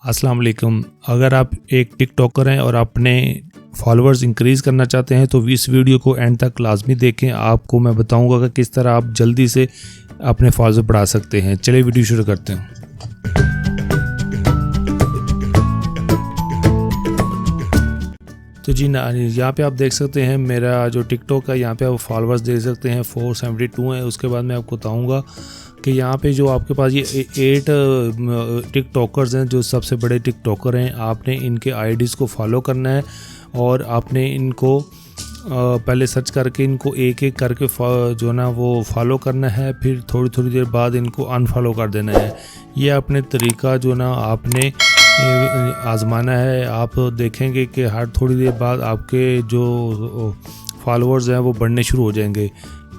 अस्सलाम वालेकुम। अगर आप एक टिकटॉकर हैं और अपने फॉलोअर्स इंक्रीज़ करना चाहते हैं तो इस वीडियो को एंड तक लाजमी देखें। आपको मैं बताऊंगा कि किस तरह आप जल्दी से अपने फॉलोअर्स बढ़ा सकते हैं। चलिए वीडियो शुरू करते हैं। तो जी ना, यहाँ पे आप देख सकते हैं मेरा जो टिकटॉक है, यहाँ पे आप फॉलोअर्स देख सकते हैं 472 हैं। उसके बाद मैं आपको बताऊँगा कि यहाँ पे जो आपके पास ये 8 टिकटॉकर्स हैं जो सबसे बड़े टिकटॉकर हैं। आपने इनके आईडीज़ को फॉलो करना है और आपने इनको पहले सर्च करके इनको एक एक करके जो ना वो फॉलो करना है। फिर थोड़ी थोड़ी देर बाद इनको अनफॉलो कर देना है। ये अपने तरीका जो ना आपने आज़माना है। आप देखेंगे कि हर थोड़ी देर बाद आपके जो फॉलोअर्स हैं वो बढ़ने शुरू हो जाएंगे।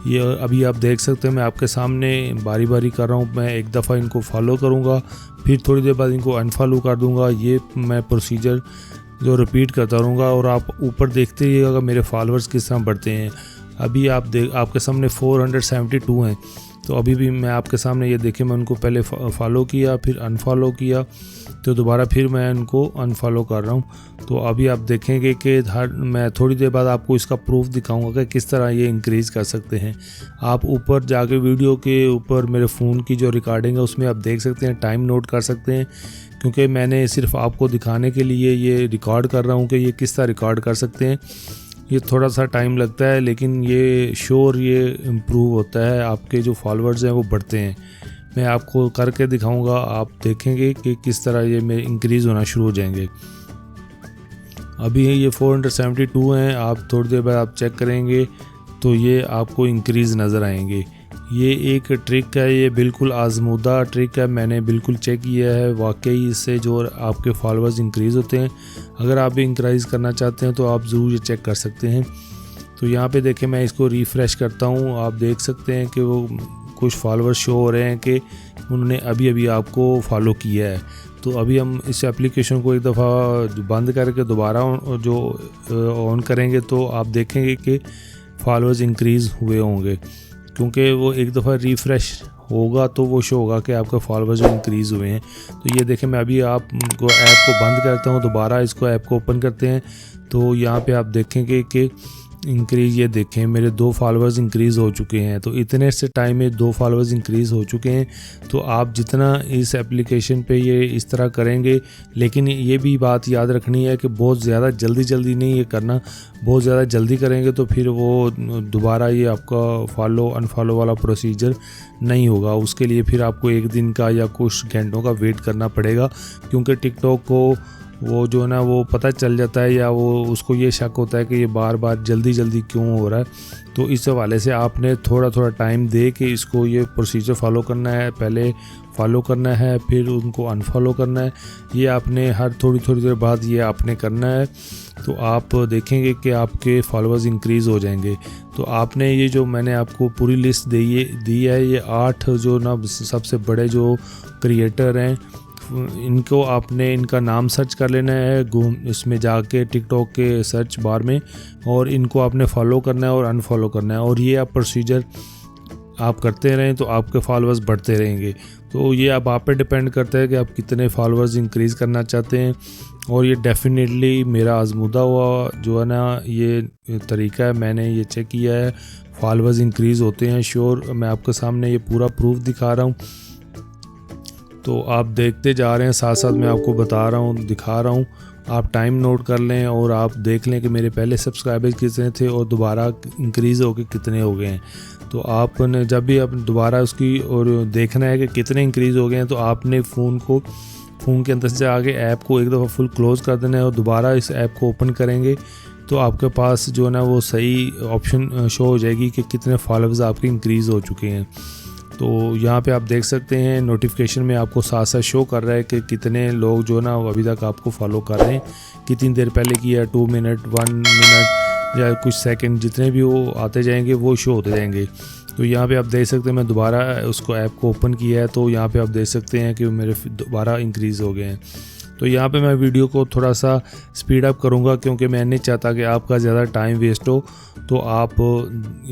ये अभी आप देख सकते हैं मैं आपके सामने बारी बारी कर रहा हूँ। मैं एक दफ़ा इनको फॉलो करूँगा, फिर थोड़ी देर बाद इनको अनफॉलो कर दूँगा। ये मैं प्रोसीजर जो रिपीट करता रहूँगा और आप ऊपर देखते रहिएगा मेरे फॉलोअर्स किस तरह बढ़ते हैं। अभी आपके सामने 472 हैं। तो अभी भी मैं आपके सामने ये देखें, मैं उनको पहले फॉलो किया, फिर अनफॉलो किया, तो दोबारा फिर मैं उनको अनफॉलो कर रहा हूँ। तो अभी आप देखेंगे कि मैं थोड़ी देर बाद आपको इसका प्रूफ दिखाऊंगा कि किस तरह ये इंक्रीज़ कर सकते हैं। आप ऊपर जाके वीडियो के ऊपर मेरे फ़ोन की जो रिकॉर्डिंग है उसमें आप देख सकते हैं, टाइम नोट कर सकते हैं, क्योंकि मैंने सिर्फ आपको दिखाने के लिए ये रिकॉर्ड कर रहा हूँ कि ये किस तरह रिकॉर्ड कर सकते हैं। ये थोड़ा सा टाइम लगता है लेकिन ये श्योर ये इम्प्रूव होता है। आपके जो फॉलोअर्स हैं वो बढ़ते हैं। मैं आपको करके दिखाऊंगा, आप देखेंगे कि किस तरह ये मेरे इंक्रीज़ होना शुरू हो जाएंगे। अभी ये 472 हैं। आप थोड़ी देर बाद आप चेक करेंगे तो ये आपको इंक्रीज़ नज़र आएंगे। ये एक ट्रिक है, ये बिल्कुल आजमूदा ट्रिक है, मैंने बिल्कुल चेक किया है। वाकई इससे जो आपके फॉलोअर्स इंक्रीज़ होते हैं। अगर आप भी इंक्रीज़ करना चाहते हैं तो आप ज़रूर ये चेक कर सकते हैं। तो यहाँ पे देखें, मैं इसको रिफ़्रेश करता हूँ। आप देख सकते हैं कि वो कुछ फॉलोअर्स शो हो रहे हैं कि उन्होंने अभी अभी आपको फॉलो किया है। तो अभी हम इस एप्लीकेशन को एक दफ़ा बंद करके दोबारा जो ऑन करेंगे तो आप देखेंगे कि फॉलोअर्स इंक्रीज़ हुए होंगे, क्योंकि वो एक दफ़ा रिफ़्रेश होगा तो वो शो होगा कि आपके फॉलोअर्स जो इंक्रीज़ हुए हैं। तो ये देखें, मैं अभी आपको ऐप को बंद करता हूँ, दोबारा इसको ऐप को ओपन करते हैं। तो यहाँ पे आप देखेंगे कि इंक्रीज़, ये देखें मेरे 2 फॉलोअर्स इंक्रीज़ हो चुके हैं। तो इतने से टाइम में 2 फॉलोअर्स इंक्रीज़ हो चुके हैं। तो आप जितना इस एप्लीकेशन पे ये इस तरह करेंगे, लेकिन ये भी बात याद रखनी है कि बहुत ज़्यादा जल्दी नहीं ये करना। बहुत ज़्यादा जल्दी करेंगे तो फिर वो दोबारा ये आपका फॉलो अनफॉलो वाला प्रोसीजर नहीं होगा। उसके लिए फिर आपको 1 दिन का या कुछ घंटों का वेट करना पड़ेगा, क्योंकि टिकटॉक को वो जो ना वो पता चल जाता है या वो उसको ये शक होता है कि ये बार बार जल्दी क्यों हो रहा है। तो इस हवाले से आपने थोड़ा टाइम दे के इसको ये प्रोसीजर फॉलो करना है। पहले फॉलो करना है, फिर उनको अनफॉलो करना है। ये आपने हर थोड़ी देर बाद ये आपने करना है। तो आप देखेंगे कि आपके फॉलोअर्स इंक्रीज़ हो जाएंगे। तो आपने ये जो मैंने आपको पूरी लिस्ट दी है, ये 8 जो ना सबसे बड़े जो क्रिएटर हैं, इनको आपने इनका नाम सर्च कर लेना है इसमें जाके टिकटॉक के सर्च बार में, और इनको आपने फॉलो करना है और अनफॉलो करना है। और ये आप प्रोसीजर आप करते रहें तो आपके फॉलोअर्स बढ़ते रहेंगे। तो ये अब आप पे डिपेंड करता है कि आप कितने फॉलोअर्स इंक्रीज़ करना चाहते हैं। और ये डेफिनेटली मेरा आजमूदा हुआ जो है ना ये तरीका है, मैंने ये चेक किया है, फॉलोअर्स इंक्रीज़ होते हैं श्योर। मैं आपके सामने ये पूरा प्रूफ दिखा रहा हूँ। तो आप देखते जा रहे हैं, साथ साथ मैं आपको बता रहा हूँ, दिखा रहा हूँ। आप टाइम नोट कर लें और आप देख लें कि मेरे पहले सब्सक्राइबर्स कितने थे और दोबारा इंक्रीज़ होकर कितने हो गए हैं। तो आपने जब भी आप दोबारा उसकी और देखना है कि कितने इंक्रीज़ हो गए हैं, तो आपने फ़ोन के अंदर से आगे ऐप को एक दफ़ा फुल क्लोज़ कर देना है और दोबारा इस ऐप को ओपन करेंगे तो आपके पास जो है ना वो सही ऑप्शन शो हो जाएगी कि कितने फॉलोअर्स आपके इंक्रीज़ हो चुके हैं। तो यहाँ पे आप देख सकते हैं नोटिफिकेशन में आपको साथ साथ शो कर रहा है कि कितने लोग जो ना अभी तक आपको फॉलो कर रहे हैं, कितनी देर पहले किया, 2 मिनट, 1 मिनट या कुछ सेकंड, जितने भी वो आते जाएंगे वो शो होते जाएंगे। तो यहाँ पे आप देख सकते हैं मैं दोबारा उसको ऐप को ओपन किया है, तो यहाँ पे आप देख सकते हैं कि मेरे दोबारा इंक्रीज़ हो गए हैं। तो यहाँ पे मैं वीडियो को थोड़ा सा स्पीड अप करूँगा, क्योंकि मैं नहीं चाहता कि आपका ज़्यादा टाइम वेस्ट हो। तो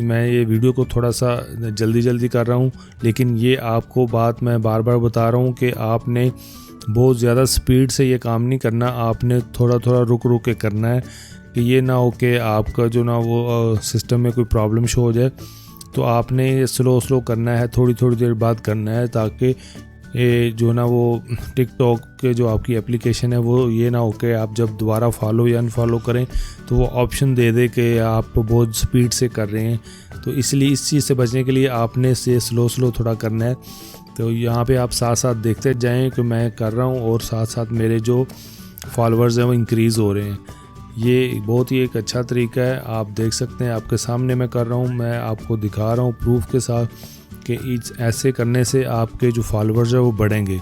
मैं ये वीडियो को थोड़ा सा जल्दी कर रहा हूँ, लेकिन ये आपको बात मैं बार बार बता रहा हूँ कि आपने बहुत ज़्यादा स्पीड से ये काम नहीं करना, आपने थोड़ा थोड़ा रुक रुक के करना है कि ये ना हो कि आपका जो ना वो सिस्टम में कोई प्रॉब्लम शो हो जाए। तो आपने ये स्लो करना है, थोड़ी थोड़ी देर बाद करना है, ताकि ये जो ना वो टिकटॉक के जो आपकी एप्लीकेशन है वो ये ना हो कि आप जब दोबारा फॉलो या अनफॉलो करें तो वो ऑप्शन दे दे कि आप बहुत स्पीड से कर रहे हैं। तो इसलिए इस चीज़ से बचने के लिए आपने इसे स्लो थोड़ा करना है। तो यहाँ पे आप साथ साथ देखते जाएं कि मैं कर रहा हूँ और साथ साथ मेरे जो फॉलोअर्स हैं वो इंक्रीज़ हो रहे हैं। ये बहुत ही एक अच्छा तरीका है, आप देख सकते हैं, आपके सामने मैं कर रहा हूँ, मैं आपको दिखा रहा हूँ प्रूफ के साथ कि ऐसे करने से आपके जो फॉलोअर्स हैं वो बढ़ेंगे।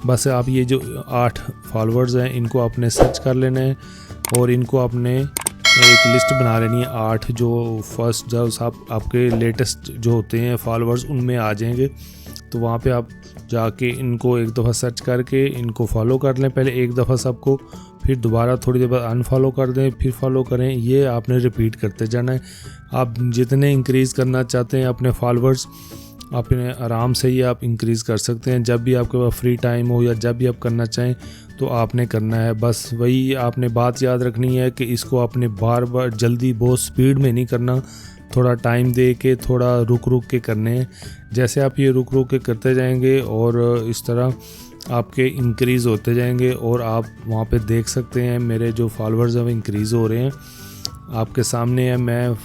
बस आप ये जो 8 फॉलोअर्स हैं इनको आपने सर्च कर लेना है और इनको आपने एक लिस्ट बना लेनी है। 8 जो फर्स्ट जो आपके लेटेस्ट जो होते हैं फॉलोअर्स उनमें आ जाएंगे। तो वहाँ पे आप जाके इनको एक दफ़ा सर्च करके इनको फॉलो कर लें, पहले एक दफ़ा सबको, फिर दोबारा थोड़ी देर बाद अनफॉलो कर दें, फिर फॉलो करें। ये आपने रिपीट करते जाना है। आप जितने इंक्रीज़ करना चाहते हैं अपने फॉलोअर्स, अपने आराम से ही आप इंक्रीज़ कर सकते हैं। जब भी आपके पास फ्री टाइम हो या जब भी आप करना चाहें तो आपने करना है। बस वही आपने बात याद रखनी है कि इसको आपने बार बार जल्दी बहुत स्पीड में नहीं करना, थोड़ा टाइम दे के थोड़ा रुक रुक के करने हैं। जैसे आप ये रुक रुक के करते जाएंगे और इस तरह आपके इंक्रीज़ होते जाएंगे और आप वहाँ पे देख सकते हैं मेरे जो फॉलोअर्स हैं वो इंक्रीज़ हो रहे हैं। आपके सामने है, मैं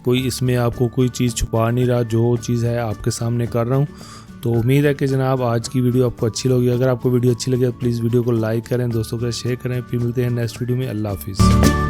कोई इसमें आपको कोई चीज़ छुपा नहीं रहा, जो चीज़ है आपके सामने कर रहा हूँ। तो उम्मीद है कि जनाब आज की वीडियो आपको अच्छी लगी। अगर आपको वीडियो अच्छी लगी तो प्लीज़ वीडियो को लाइक करें, दोस्तों के साथ शेयर करें। फिर मिलते हैं नेक्स्ट वीडियो में। अल्लाह हाफिज़।